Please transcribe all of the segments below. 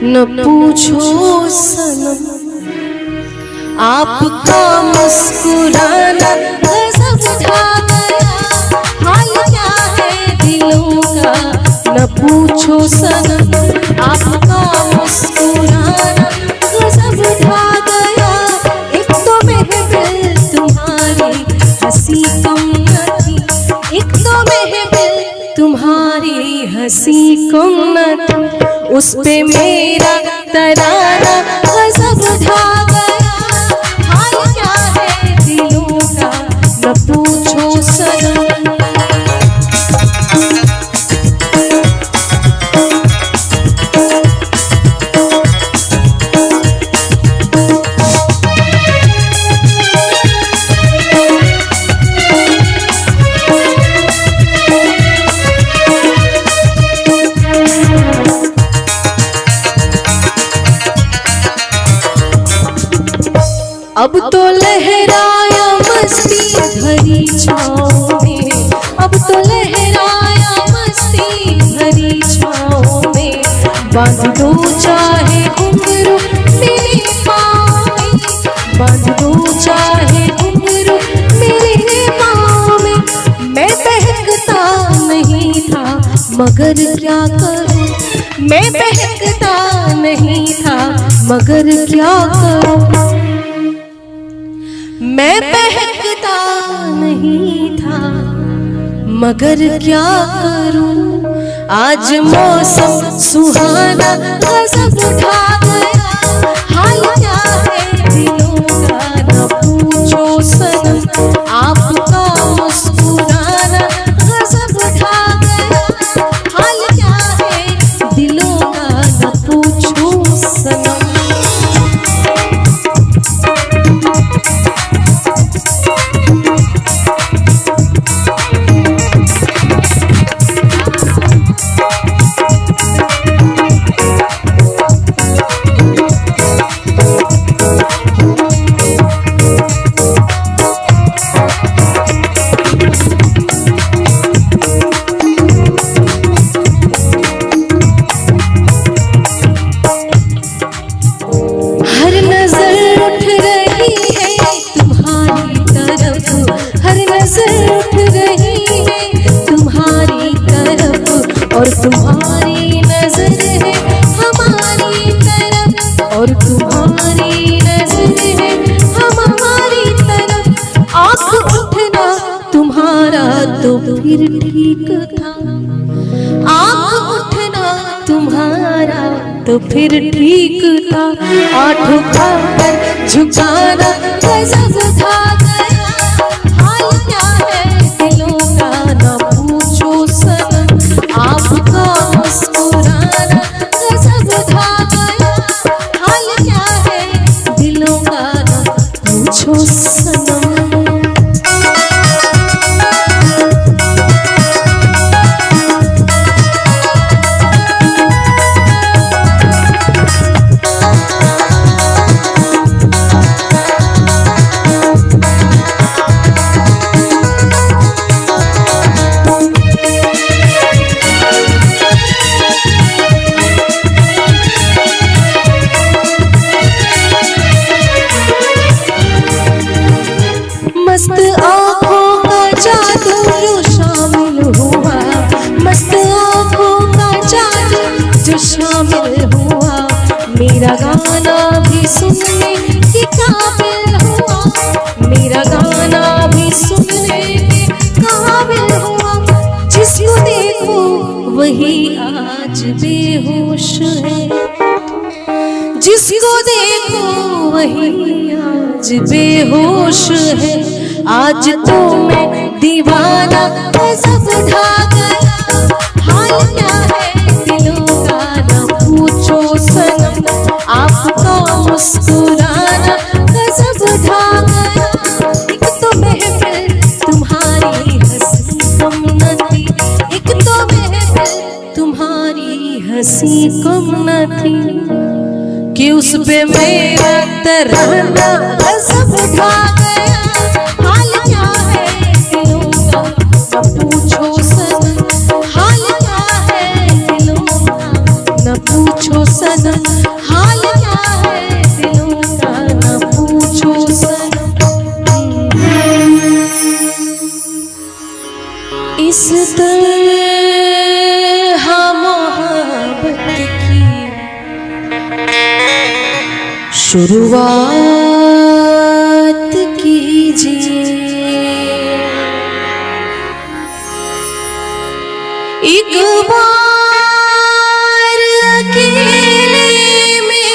न पूछो सनम, आपका मुस्कुराना गजब ढा गया। हाल क्या है दिलों का न पूछो सनम, आपका मुस्कुराना गजब ढा गया। एक तो महफिल तुम्हारी हंसी कम न थी, एक तो महफिल तुम्हारी हंसी कम न थी, उस पे मेरा तराना गजब ढा गया। हाल क्या है दिलों का न पूछो सनम। अब तो लहराया मस्ती भरी छाँव में, अब तो लहराया मस्ती भरी छाँव में। बांध दो चाहे घुंघरू मेरे पाँव में, बांध दो चाहे घुंघरू मेरे पाँव में। मैं बहकता नहीं था मगर क्या करूँ, मैं बहकता नहीं था मगर क्या करूँ, मैं बहकता नहीं था मगर क्या करूं। आज मौसम सुहाना गजब ढा गया। हाल क्या है दिलों का न पूछो सनम, आपका मुस्कुराना गजब ढा गया। हाल क्या है दिलों का न पूछो सनम। और तुम्हारी नजर है हमारी तरफ, और तुम्हारी नजर है हमारी तरफ। आँख उठना तुम्हारा तो फिर ठीक था, आँख उठना तुम्हारा तो फिर ठीक था। आँख उठाकर झुकाना गजब ढा गया। हाल क्या है दिलों का न पूछो सनम, आपका मुस्कुराना गजब ढा गया। हाल क्या है दिलों का न पूछो सनम। मस्त आँखों का जादू जो शामिल हुआ, मस्त आँखों का जादू जो शामिल हुआ। मेरा गाना भी सुनने के काबिल हुआ, मेरा गाना भी सुनने के काबिल हुआ। जिसको देखो वही आज बेहोश है, जिसको देखो वही आज बेहोश है। आज तो मैं दीवाना गजब ढा गया। हाल क्या है दिलों का न पूछो सनम, आपका मुस्कुराना गजब ढा गया। एक तो महफिल तुम्हारी हंसी कम न थी, एक तो महफिल तुम्हारी हंसी कम न थी, कि उस पे मेरा तराना गजब ढा गया। हाल क्या है दिलों का न पूछो सनम, हाल क्या है दिलों का न पूछो सनम। तरह मोहब्बत की शुरुआत कीजिए। एक बार अकेले में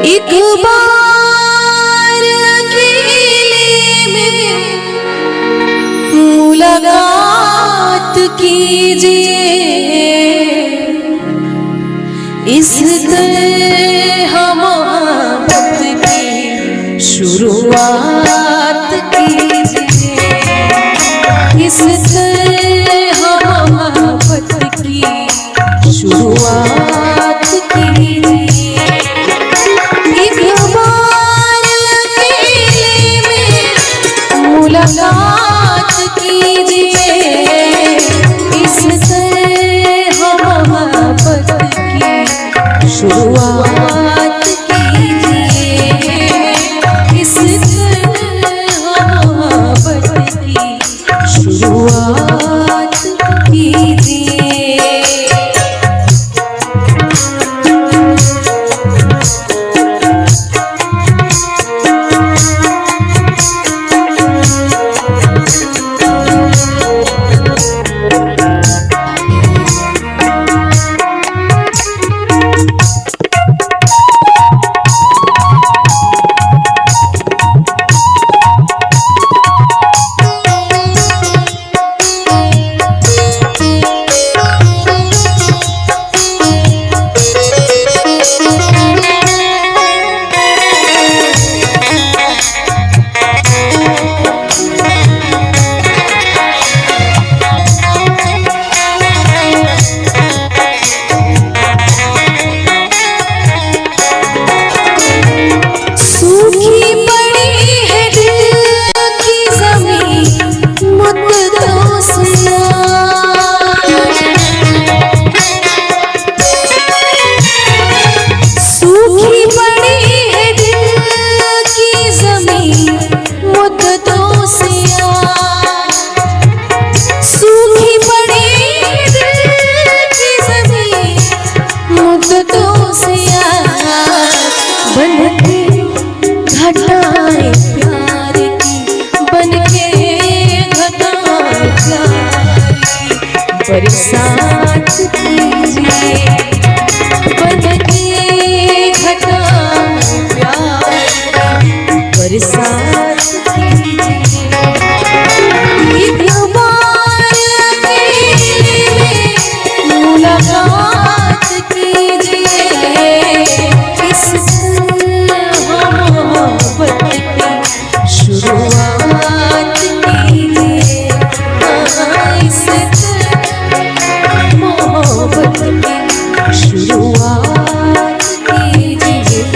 एक बार अकेले में मुलाकात कीजिए। इस तरह मोहब्बत की शुरुआत कीजिए। इस तरह मोहब्बत की शुरुआत कीजिए। एक बार अकेले में मुलाकात कीजिए। इस तरह मोहब्बत की शुरुआत कीजिए। इस तरह मोहब्बत की शुरुआत कीजिए। घटाएं प्यार की बनके घटाएं प्यार की बरसात कीजिए। बनके घटाएं प्यार की बरसात कीजिए। एक बार अकेले में मुलाकात कीजिए। इस शुरुआत कीजिए। इस मोहब्बत की शुरुआत कीजिए।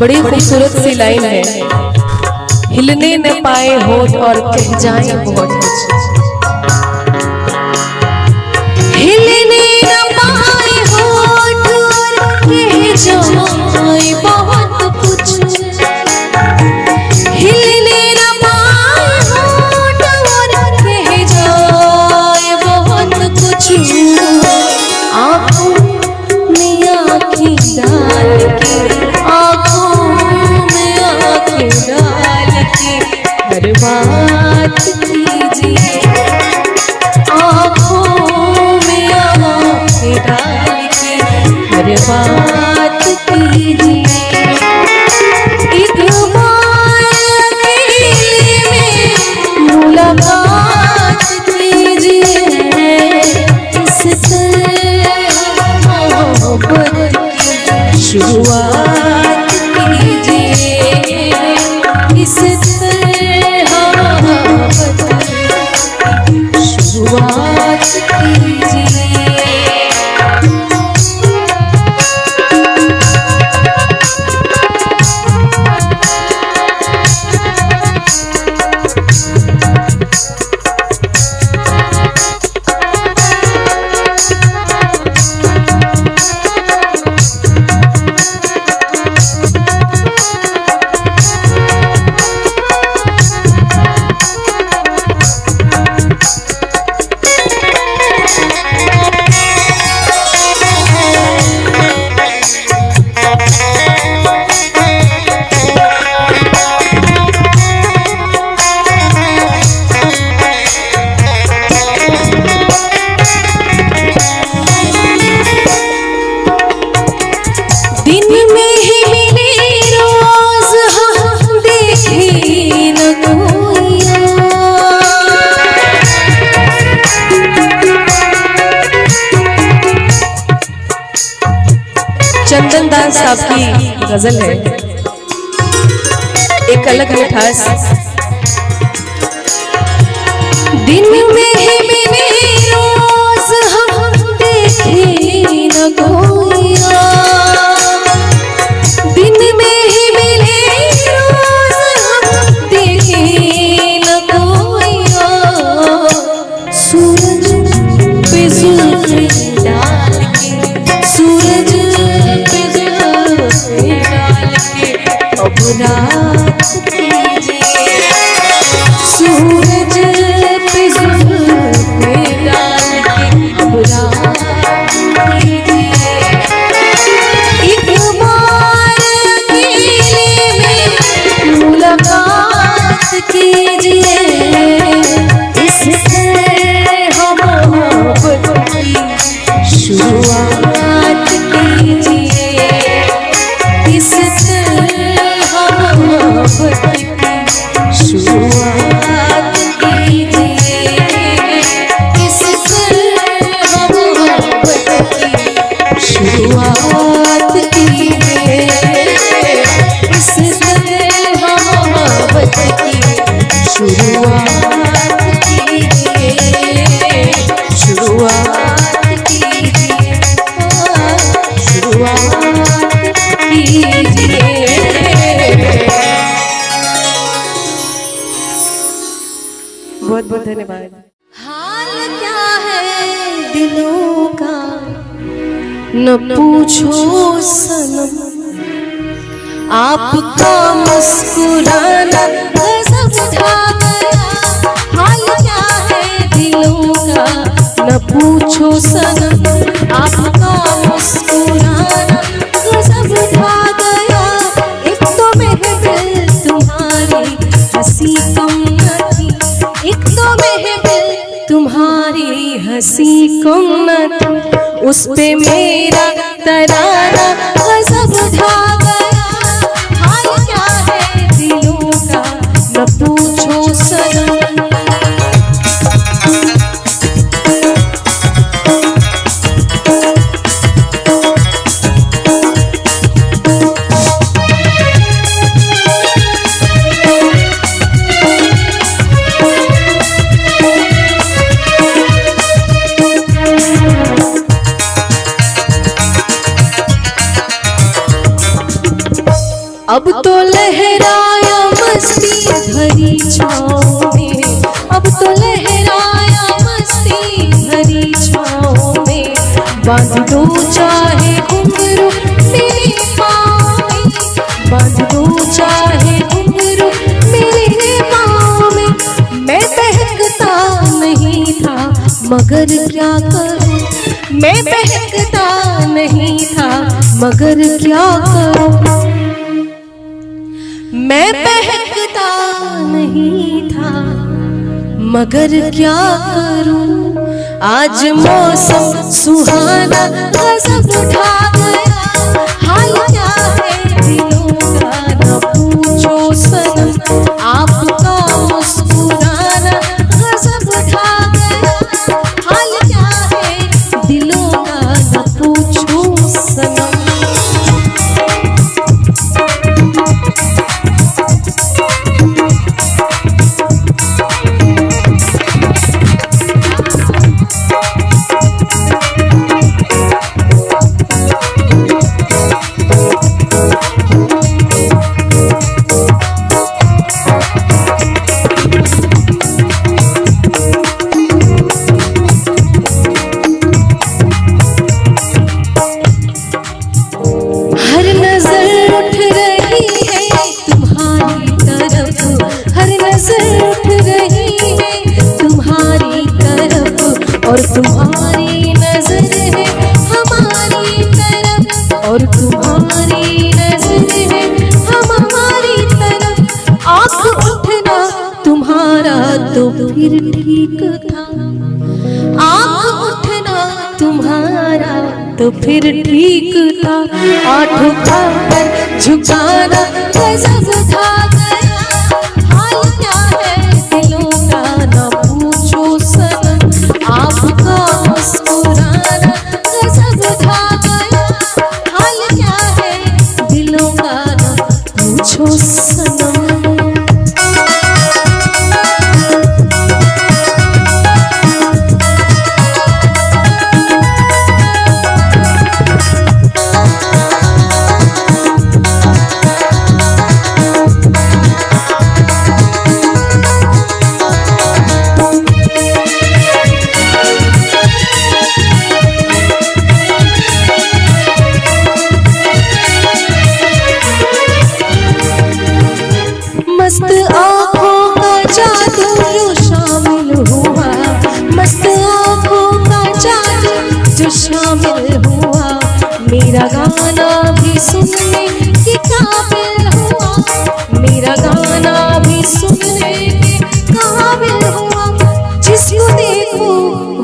बड़ी खूबसूरत सी लाइन है। हिलने न पाए होठ और कह जाए बहुत कुछ। हिलने न पाए होठ और कह जाए बहुत कुछ। हिलने न पाए होठ और कह जाए बहुत कुछ। आँखों में आँखें डाल के आँखों बात कीजिए, आँखों में आँखें डाल के हर बात कीजिए। एक बार अकेले में मुलाकात कीजिए, इस तरह मोहब्बत की शुरुआत कीजिए, इस तरह मोहब्बत की शुरुआत कीजिए। चंदन दास साहब की गजल है, एक अलग मिठास। दिन में ही मिले रोज हम देखे न कोइया, दिन में ही मिले रोज हम देखे न कोइया, सूरज पे जुल्फ़े डाल के, सूरज अब रात कीजिए, सूरज पे जुल्फ़े डाल के अब रात कीजिए। एक बार अकेले में मुलाकात कीजिए, इस तरह मोहब्बत की शुरुआत कीजिए, इस शुरुआत कीजिए, इस तरह मोहब्बत की शुरुआत कीजिए, इस तरह मोहब्बत की शुरुआत कीजिए, शुरुआत कीजिए, शुरुआत कीजिए। बहुत बहुत धन्यवाद। हाल क्या है दिलों का न पूछो सनम, आपका मुस्कुराना गज़ब ढा गया। हाल क्या है दिलों का न पूछो सनम, आपका मुस्कुराना गज़ब ढा गया। एक तो महफिल तुम्हारी हंसी कम न थी, एक तो महफिल तुम्हारी हंसी कम न थी, उस पे मेरा तराना गज़ब ढा गया। हाल क्या है दिलों का न पूछो सनम। अब तो लहराया मस्ती भरी छाँव में, अब तो लहराया मस्ती भरी छाँव में, बांध दो चाहे घुंघरू मेरे पाँव में, बांध दो चाहे घुंघरू मेरे पाँव में। मैं बहकता नहीं था मगर क्या करूँ, मैं बहकता नहीं था मगर क्या करूँ, मैं बहकता नहीं था मगर क्या करूं आज मौसम सुहाना गजब ढा गया। हाल क्या है दिलों का न पूछो सनम, आपका मुस्कुराना गजब ढा गया। हाल क्या है दिलों का न पूछो सनम। और तुम्हारी नजर है हमारी तरफ, और तुम्हारी नजर है हमारी तरफ। आँख उठना तुम्हारा तो फिर ठीक था, आँख उठना तुम्हारा तो फिर ठीक था। आठ उठाकर झुकाना गजब ढा गया। हाल क्या है दिलों का ना पूछो सनम, आपका मुस्कुराना गजब ढा गया। हाल क्या है दिलों का ना पूछो सनम। मस्त आँखों का जादू जो शामिल हुआ, मस्त आँखों का जादू जो शामिल हुआ। मेरा गाना भी सुनने के काबिल हुआ, मेरा गाना भी सुनने के काबिल हुआ। जिसको देखो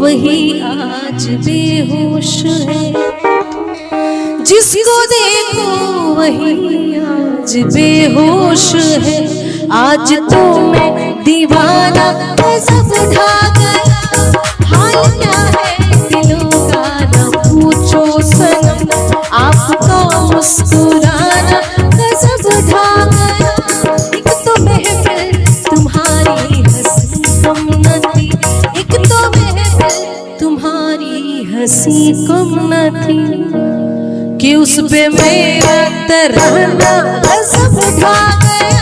वही आज बेहोश है, जिसको देखो वही आज बेहोश है। आज तो मैं दीवाना गजब ढा गया। हाल क्या है दिलों का ना पूछो सनम, आपका मुस्कुराना गजब ढा गया। एक तो महफिल तुम्हारी हंसी कम न थी, एक तो महफिल तुम्हारी हंसी कम न थी, कि उस पे मेरा तराना गजब ढा गया।